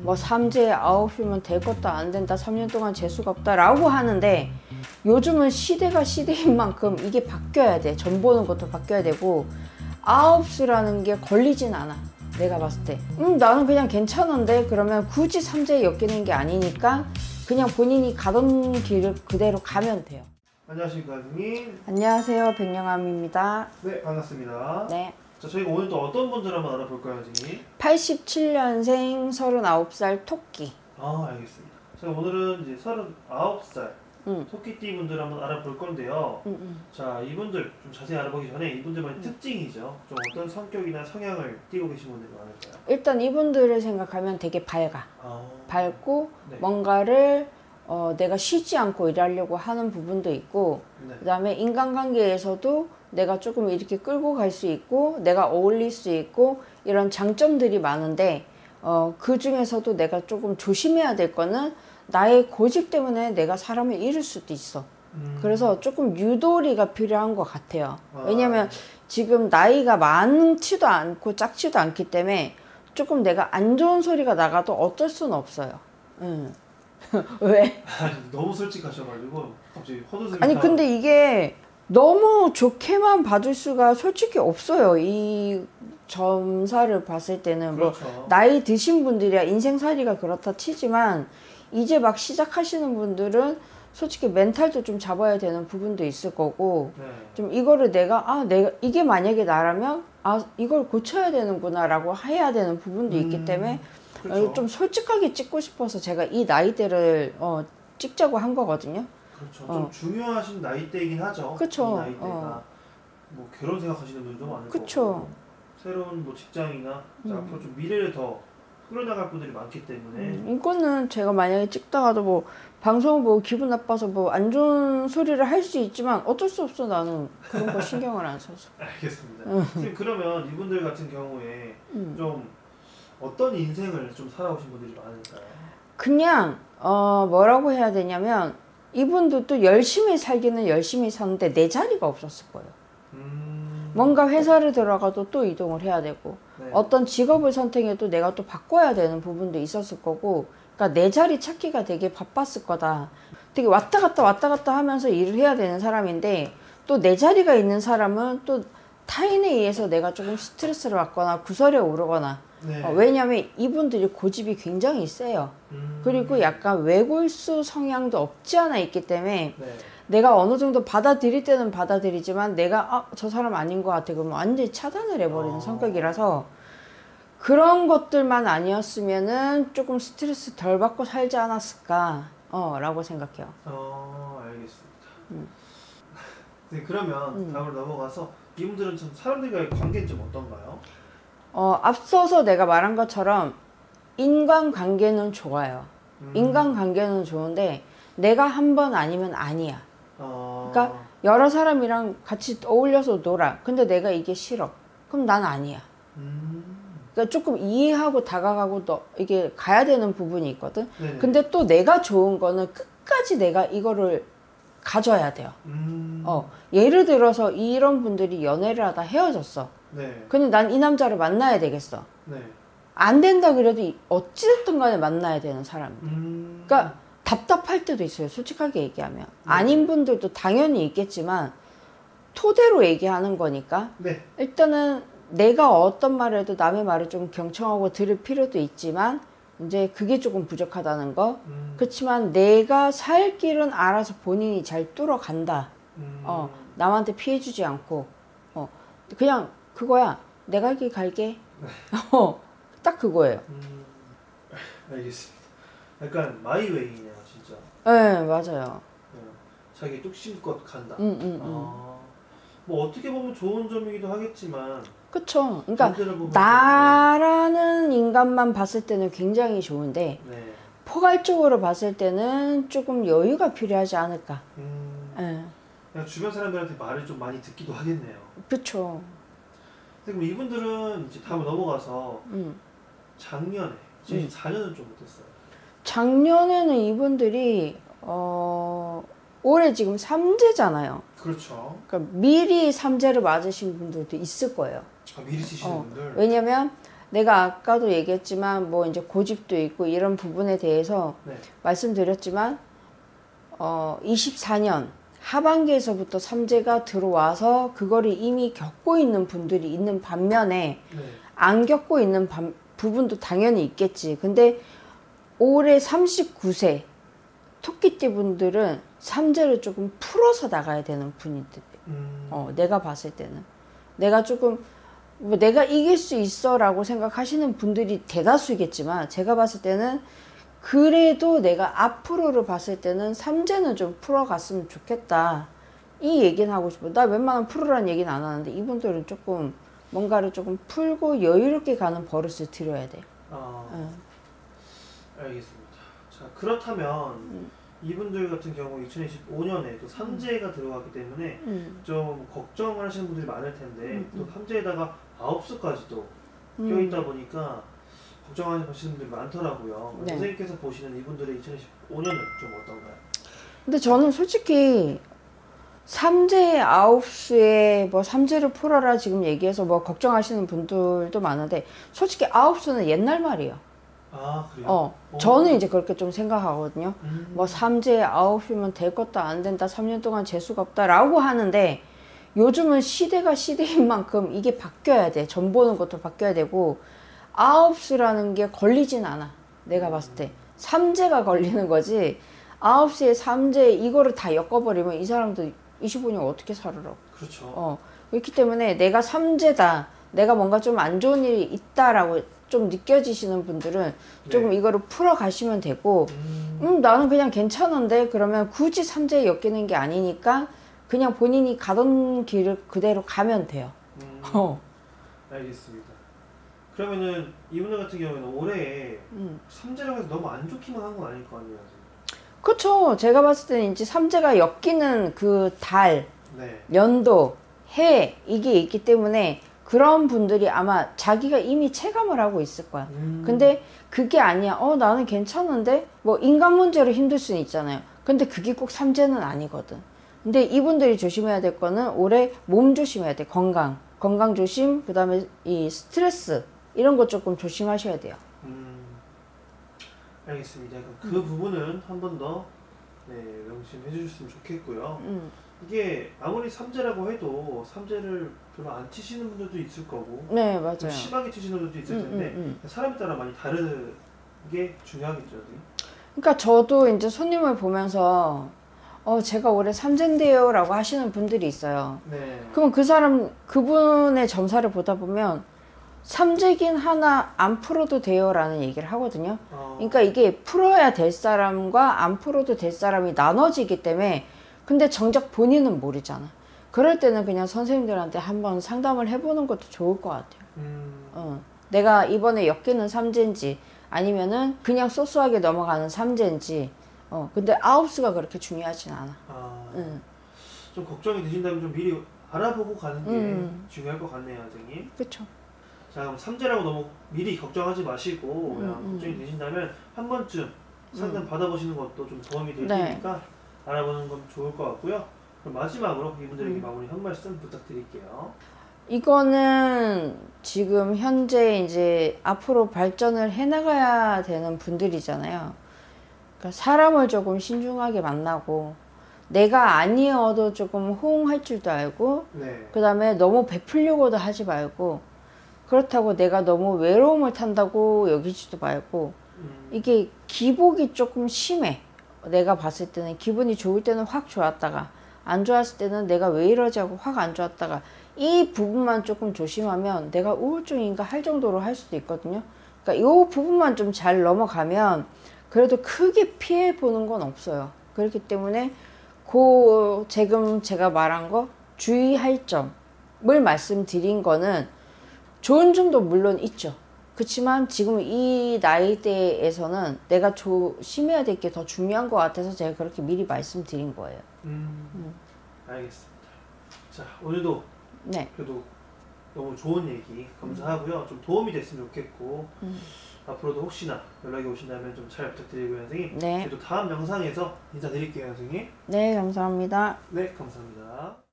뭐 삼재 9이면 될 것도 안 된다, 3년 동안 재수가 없다 라고 하는데, 요즘은 시대가 시대인 만큼 이게 바뀌어야 돼. 전 보는 것도 바뀌어야 되고, 9수라는 게 걸리진 않아, 내가 봤을 때. 나는 그냥 괜찮은데, 그러면 굳이 삼재에 엮이는 게 아니니까 그냥 본인이 가던 길을 그대로 가면 돼요. 안녕하십니까, 선생님. 안녕하세요, 백영암입니다. 네, 반갑습니다. 네. 자, 저희가 오늘 또 어떤 분들 한번 알아볼까요, 선생님? 87년생 39살 토끼. 아, 알겠습니다. 자, 오늘은 이제 39살 토끼띠 분들 한번 알아볼 건데요. 자, 이분들 좀 자세히 알아보기 전에 이분들만의 특징이죠. 좀 어떤 성격이나 성향을 띠고 계신 분들이 많을까요? 일단 이분들을 생각하면 되게 밝아. 밝고 네. 뭔가를 내가 쉬지 않고 일하려고 하는 부분도 있고, 네. 그 다음에 인간관계에서도 내가 조금 이렇게 끌고 갈 수 있고 내가 어울릴 수 있고 이런 장점들이 많은데, 그 중에서도 내가 조금 조심해야 될 거는 나의 고집 때문에 내가 사람을 잃을 수도 있어. 그래서 조금 유도리가 필요한 것 같아요. 왜냐면 지금 나이가 많지도 않고 작지도 않기 때문에 조금 내가 안 좋은 소리가 나가도 어쩔 수는 없어요. 왜? 너무 솔직하셔가지고 갑자기 헛웃음이 아니 근데 이게 너무 좋게만 봐줄 수가 솔직히 없어요. 이 점사를 봤을 때는. 그렇죠. 뭐 나이 드신 분들이야 인생살이가 그렇다 치지만, 이제 막 시작하시는 분들은 솔직히 멘탈도 좀 잡아야 되는 부분도 있을 거고, 네. 좀 이거를 내가 이게 만약에 나라면 이걸 고쳐야 되는구나 라고 해야 되는 부분도 있기 때문에 그렇죠. 좀 솔직하게 찍고 싶어서 제가 이 나이대를 찍자고 한 거거든요. 그렇죠. 좀 중요하신 나이대이긴 하죠. 그쵸. 이 나이대가 뭐 결혼 생각하시는 분도 많을 그쵸. 거고, 새로운 뭐 직장이나 앞으로 좀 미래를 더 끌어나갈 분들이 많기 때문에 이거는 제가 만약에 찍다가도 뭐 방송 보고 기분 나빠서 뭐 안 좋은 소리를 할 수 있지만 어쩔 수 없어. 나는 그런 거 신경을 안 써서. 알겠습니다. 선생님, 그러면 이분들 같은 경우에 좀 어떤 인생을 좀 살아오신 분들이 많을까요? 그냥 뭐라고 해야 되냐면, 이분들도 열심히 살기는 열심히 사는데 내 자리가 없었을 거예요. 뭔가 회사를 들어가도 또 이동을 해야 되고, 네. 어떤 직업을 선택해도 내가 또 바꿔야 되는 부분도 있었을 거고, 그러니까 내 자리 찾기가 되게 바빴을 거다. 되게 왔다 갔다 하면서 일을 해야 되는 사람인데, 또 내 자리가 있는 사람은 또 타인에 의해서 내가 조금 스트레스를 받거나 구설에 오르거나. 네. 왜냐하면 이분들이 고집이 굉장히 세요. 그리고 약간 외골수 성향도 없지 않아 있기 때문에 네. 내가 어느 정도 받아들일 때는 받아들이지만 내가 저 사람 아닌 것 같아 그러면 완전히 차단을 해버리는 성격이라서, 그런 것들만 아니었으면은 조금 스트레스 덜 받고 살지 않았을까 라고 생각해요. 알겠습니다. 네, 그러면 다음으로 넘어가서 이분들은 좀 사람들과의 관계는 좀 어떤가요? 앞서서 내가 말한 것처럼 인간관계는 좋아요. 인간관계는 좋은데 내가 한 번 아니면 아니야. 그러니까 여러 사람이랑 같이 어울려서 놀아. 근데 내가 이게 싫어. 그럼 난 아니야. 그러니까 조금 이해하고 다가가고 이게 가야 되는 부분이 있거든. 네네. 근데 또 내가 좋은 거는 끝까지 내가 이거를 가져야 돼요. 예를 들어서 이런 분들이 연애를 하다 헤어졌어. 네. 근데 난 이 남자를 만나야 되겠어. 네. 안 된다 그래도 어찌됐든 간에 만나야 되는 사람. 그러니까 답답할 때도 있어요. 솔직하게 얘기하면. 아닌 분들도 당연히 있겠지만 토대로 얘기하는 거니까. 네. 일단은 내가 어떤 말을 해도 남의 말을 좀 경청하고 들을 필요도 있지만 이제 그게 조금 부족하다는 거. 그렇지만 내가 살 길은 알아서 본인이 잘 뚫어간다. 남한테 피해주지 않고 그냥 그거야. 내가 갈 길 갈게. 딱 그거예요. 알겠습니다. 약간 마이웨이네요, 진짜. 네, 맞아요. 자기 뚝심껏 간다. 뭐 어떻게 보면 좋은 점이기도 하겠지만, 그쵸. 그러니까 반대로 보면 나라는 인간만 봤을 때는 굉장히 좋은데 네. 포괄적으로 봤을 때는 조금 여유가 필요하지 않을까. 네. 그냥 주변 사람들한테 말을 좀 많이 듣기도 하겠네요. 그쵸. 그럼 이분들은 이제 다음 넘어가서 작년에 2024년은 좀 어땠어요? 작년에는 이분들이 올해 지금 삼재잖아요. 그렇죠. 그러니까 미리 삼재를 맞으신 분들도 있을 거예요. 미리 쓰시는 분들. 왜냐면 내가 아까도 얘기했지만 뭐 이제 고집도 있고 이런 부분에 대해서 네. 말씀드렸지만 24년 하반기에서부터 삼재가 들어와서 그거를 이미 겪고 있는 분들이 있는 반면에 네. 안 겪고 있는 부분도 당연히 있겠지. 근데 올해 39세 토끼띠 분들은 삼재를 조금 풀어서 나가야 되는 분이들. 내가 봤을 때는 내가 조금 뭐 내가 이길 수 있어 라고 생각하시는 분들이 대다수겠지만 제가 봤을 때는 그래도 내가 앞으로를 봤을 때는 삼재는 좀 풀어갔으면 좋겠다 이 얘기는 하고 싶어. 나 웬만하면 풀으라는 얘기는 안 하는데 이분들은 조금 뭔가를 조금 풀고 여유롭게 가는 버릇을 들여야 돼. 알겠습니다. 자, 그렇다면 이분들 같은 경우 2025년에 또 삼재가 들어갔기 때문에 좀 걱정을 하시는 분들이 많을 텐데 또 삼재에다가 9수까지도 껴있다 보니까 걱정하시는 분들이 많더라고요. 네. 선생님께서 보시는 이분들의 2025년은 좀 어떤가요? 근데 저는 솔직히 삼재 9수에 뭐 삼재를 풀어라 지금 얘기해서 뭐 걱정하시는 분들도 많은데 솔직히 9수는 옛날 말이에요. 아, 그래요? 저는 이제 그렇게 좀 생각하거든요. 뭐 삼재 9수면 될 것도 안 된다. 3년 동안 재수가 없다 라고 하는데 요즘은 시대가 시대인 만큼 이게 바뀌어야 돼. 전 보는 것도 바뀌어야 되고 9수라는 게 걸리진 않아. 내가 봤을 때 삼재가 걸리는 거지. 9수에 삼재 이거를 다 엮어버리면 이 사람들 25년 어떻게 살으라고. 그렇죠. 그렇기 때문에 내가 삼재다. 내가 뭔가 좀 안 좋은 일이 있다라고 좀 느껴지시는 분들은 조금 이거를 풀어 가시면 되고 나는 그냥 괜찮은데 그러면 굳이 삼재에 엮이는 게 아니니까 그냥 본인이 가던 길을 그대로 가면 돼요. 알겠습니다. 그러면은 이분들 같은 경우에는 올해 삼재라고 해서 너무 안 좋기만 한 건 아닐 거 아니에요? 그렇죠. 제가 봤을 때는 이제 삼재가 엮이는 그 달, 네. 연도, 해 이게 있기 때문에 그런 분들이 아마 자기가 이미 체감을 하고 있을 거야. 근데 그게 아니야. 나는 괜찮은데 뭐 인간 문제로 힘들 수는 있잖아요. 근데 그게 꼭 삼재는 아니거든. 근데 이분들이 조심해야 될 거는 올해 몸 조심해야 돼. 건강 조심, 그 다음에 이 스트레스 이런 거 조금 조심하셔야 돼요. 알겠습니다. 그 부분은 한 번 더 명심해 주셨으면 좋겠고요. 이게 아무리 삼재라고 해도 삼재를 별로 안 치시는 분들도 있을 거고 네, 맞아요. 좀 심하게 치시는 분들도 있을 텐데 사람에 따라 많이 다르게 중요하겠죠. 그러니까 저도 이제 손님을 보면서 제가 올해 삼재인데요 라고 하시는 분들이 있어요. 네. 그럼 그분의 점사를 보다 보면 삼재긴 하나 안 풀어도 돼요 라는 얘기를 하거든요. 그러니까 이게 풀어야 될 사람과 안 풀어도 될 사람이 나눠지기 때문에 근데 정작 본인은 모르잖아. 그럴 때는 그냥 선생님들한테 한번 상담을 해보는 것도 좋을 것 같아요. 내가 이번에 엮이는 삼재인지 아니면은 그냥 소소하게 넘어가는 삼재인지 근데 9수가 그렇게 중요하진 않아. 좀 걱정이 되신다면 좀 미리 알아보고 가는 게 중요할 것 같네요, 선생님. 그렇죠. 자, 그럼 삼재라고 너무 미리 걱정하지 마시고 그냥 걱정이 되신다면 한 번쯤 상담 받아보시는 것도 좀 도움이 될 테니까 알아보는 건 좋을 것 같고요. 그럼 마지막으로 이분들에게 마무리 한 말씀 부탁드릴게요. 이거는 지금 현재 이제 앞으로 발전을 해나가야 되는 분들이잖아요. 그러니까 사람을 조금 신중하게 만나고 내가 아니어도 조금 호응할 줄도 알고 그 다음에 너무 베풀려고도 하지 말고 그렇다고 내가 너무 외로움을 탄다고 여기지도 말고 이게 기복이 조금 심해. 내가 봤을 때는 기분이 좋을 때는 확 좋았다가 안 좋았을 때는 내가 왜 이러지 하고 확 안 좋았다가 이 부분만 조금 조심하면 내가 우울증인가 할 정도로 할 수도 있거든요. 그러니까 이 부분만 좀 잘 넘어가면 그래도 크게 피해 보는 건 없어요. 그렇기 때문에 지금 제가 말한 거 주의할 점을 말씀드린 거는 좋은 점도 물론 있죠. 그렇지만 지금 이 나이대에서는 내가 조심해야 될 게 더 중요한 것 같아서 제가 그렇게 미리 말씀드린 거예요. 알겠습니다. 자, 오늘도 그래도 너무 좋은 얘기 감사하고요. 좀 도움이 됐으면 좋겠고 앞으로도 혹시나 연락이 오신다면 좀 잘 부탁드리고요, 선생님. 그래도 다음 영상에서 인사드릴게요, 선생님. 네, 감사합니다. 네, 감사합니다.